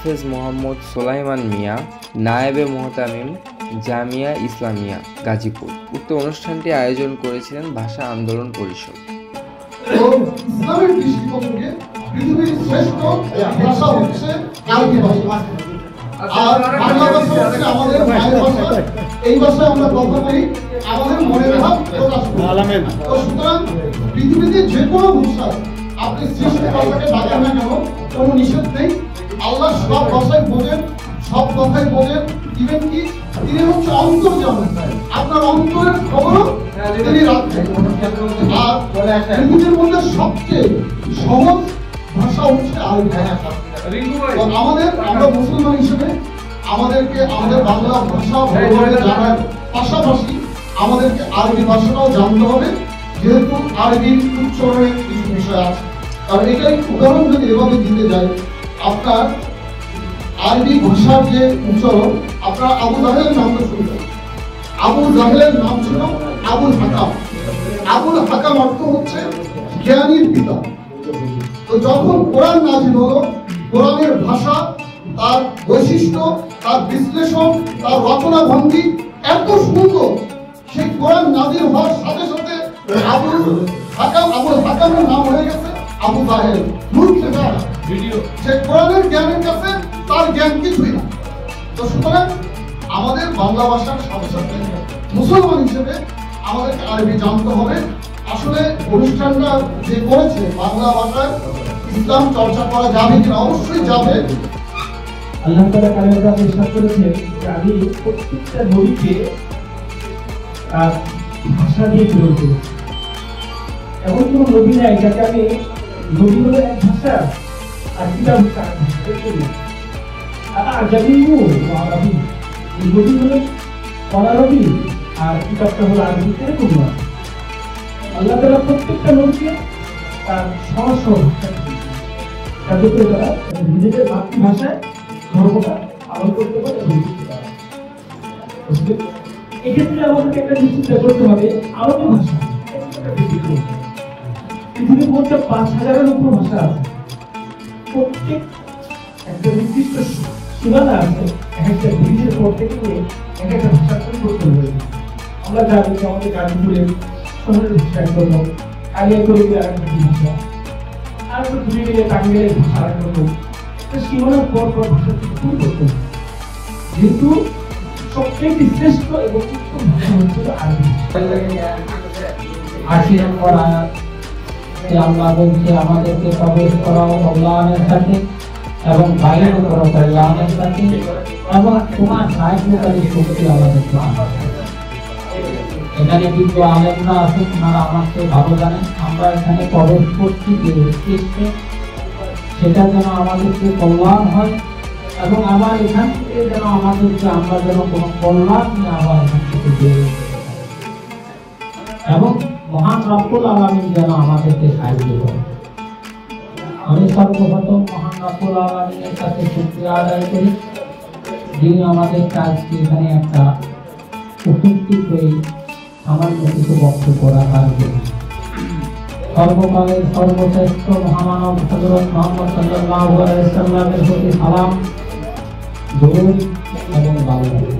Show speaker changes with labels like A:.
A: হাফেজ মোহাম্মদ সোলাইমান মিয়া, নায়েবে মোহতামিম, জামিয়া ইসলামিয়া গাজীপুর। উক্ত অনুষ্ঠানটি আয়োজন করেছিলেন ভাষা আন্দোলন পরিষদ।
B: ইসলামের দৃষ্টিকোণ থেকে পৃথিবীর শ্রেষ্ঠ ভাষা হচ্ছে আরবি ভাষা, আর বাংলা ভাষা হচ্ছে আমাদের মায়ের ভাষা। এই ভাষায় আমরা কথা বলি, আমাদের মনের ভাব প্রকাশ করি। তো সুতরাং পৃথিবীতে যে কোনো ভাষা আপনি শ্রেষ্ঠ ভাষাকে ডাকেন না কেন, কোনো নিষেধ নেই। আল্লাহ সব ভাষায় বোঝেন, সব কথাই বোঝেন। ইভেন কি তিনি হচ্ছে অন্তর্জামী, আপনার অন্তরের খবরও তিনি রাখেন। আর পৃথিবীর মধ্যে সবচেয়ে সহজ ভাষা হচ্ছে আরবি ভাষা। আমরা মুসলমান হিসেবে আমাদেরকে আমাদের বাংলা ভাষা ভালোভাবে জানার পাশাপাশি আমাদেরকে আরবি ভাষাটাও জানতে হবে, যেহেতু আরবির উচ্চারণের কিছু বিষয় আছে। কারণ এটাই উদাহরণ যদি এভাবে দিতে যায়, আপনার আরবি ভাষার যে উচ্চারণ, আপনার আবু জাহেলের নামটা শুনবেন। আবু জাহেলের নাম ছিল আবুল হাকাম। আবুল হাকাম অর্থ হচ্ছে জ্ঞানীর পিতা। তো যখন কোরআন নাযিল হলো, কোরআনের ভাষা, তার বৈশিষ্ট্য, তার বিশ্লেষণ, তার রচনা ভঙ্গি এত সুন্দর, সেই কোরআন নাযিল হওয়ার সাথে সাথে আবুল হাকামের নাম হয়ে গেছে আবু জাহেল। সে কোরআনের জ্ঞানের কাছে তার জ্ঞান কিছুই না। তো সুতরাং আমাদের বাংলা ভাষার সাথে সাথে মুসলমান হিসেবে আমাদেরকে আরবি জানতে হবে। আসলে অনুষ্ঠানটা যে করেছে বাংলা ভাষায় ইসলাম চর্চা করা যাবে কিনা, অবশ্যই যাবে।
C: আল্লাহ তাআলা কালামে ইরশাদ করেছেন যে আমি প্রত্যেকটা নবীকে ভাষা দিয়ে প্রেরণ করেছি। এমন কোন নবী নাই যাকে আমি নবী হলো এক ভাষা আর কিতাব হচ্ছে আরেক ভাষা। আর জামিউ আরবি, নবী হলো আরবি আর কিতাবটা হলো আরবি। এরকম না, আল্লাহ তাআলা প্রত্যেকটা নবীকে তার সহজ ভাষা যাতে করে তারা নিজেদের মাতৃভাষায় ধর্মটা পালন করতে পারে। এক্ষেত্রে আমাদেরকে একটা নিশ্চিত করতে হবে, আরবি ভাষা পৃথিবীর মধ্যে ৫,০০০-এর উপর ভাষা আছে। প্রত্যেক একটা নির্দিষ্ট সীমানা আছে, একটা ব্রিজের পর থেকে নিয়ে এক একটা ভাষা পরিবর্তন হয়েছে। আমরা জানি যে আমাদের গাজীপুরের শহরের ভাষা একরকম, কালিয়াকৈরের আরেকটা ভাষা, আর একটু দূরে গেলে টাঙ্গাইলের ভাষা আরেকরকম। সীমানার পর পর ভাষা পরিবর্তন, যেহেতু সবচেয়ে শ্রেষ্ঠ এবং উত্তম ভাষা হচ্ছিল আরবি।
D: ৮০ নম্বর আয়াত আল্লাহ বলছে আমাদেরকে প্রবেশ করাও কল্যাণের সাথে এবং বাইরে করো কল্যাণের সাথে এবং তোমার সাহায্যকারী শক্তি আমাদেরকে। এখানে কিন্তু আলেমরা আছে, ওনারা আমাকে ভালো জানেন আমরা এখানে প্রবেশ করছি যে উদ্দেশ্যে, সেটা যেন আমাদেরকে কল্যাণ হয় এবং আবার এখান থেকে যেন আমাদেরকে আমরা যেন কোনো কল্যাণ নিয়ে আবার এখান থেকে বেরিয়ে এবং মহান রব্বুল আলামিন যেন আমাদেরকে সাহায্য করে। আমি সর্বপ্রথম মহান রব্বুল আলামিনের কাছে শুকরিয়া আদায় করি, যিনি আমাদের আজকে এখানে একটা উপস্থিত হয়ে সামান্য কিছু বক্তব্য রাখার জন্য। সর্বকালের সর্বশ্রেষ্ঠ মহামানব হযরত মুহাম্মদ সাল্লাল্লাহু আলাইহি ওয়াসাল্লামের প্রতি সালাম, দরুদ এবং ভালোবাসা।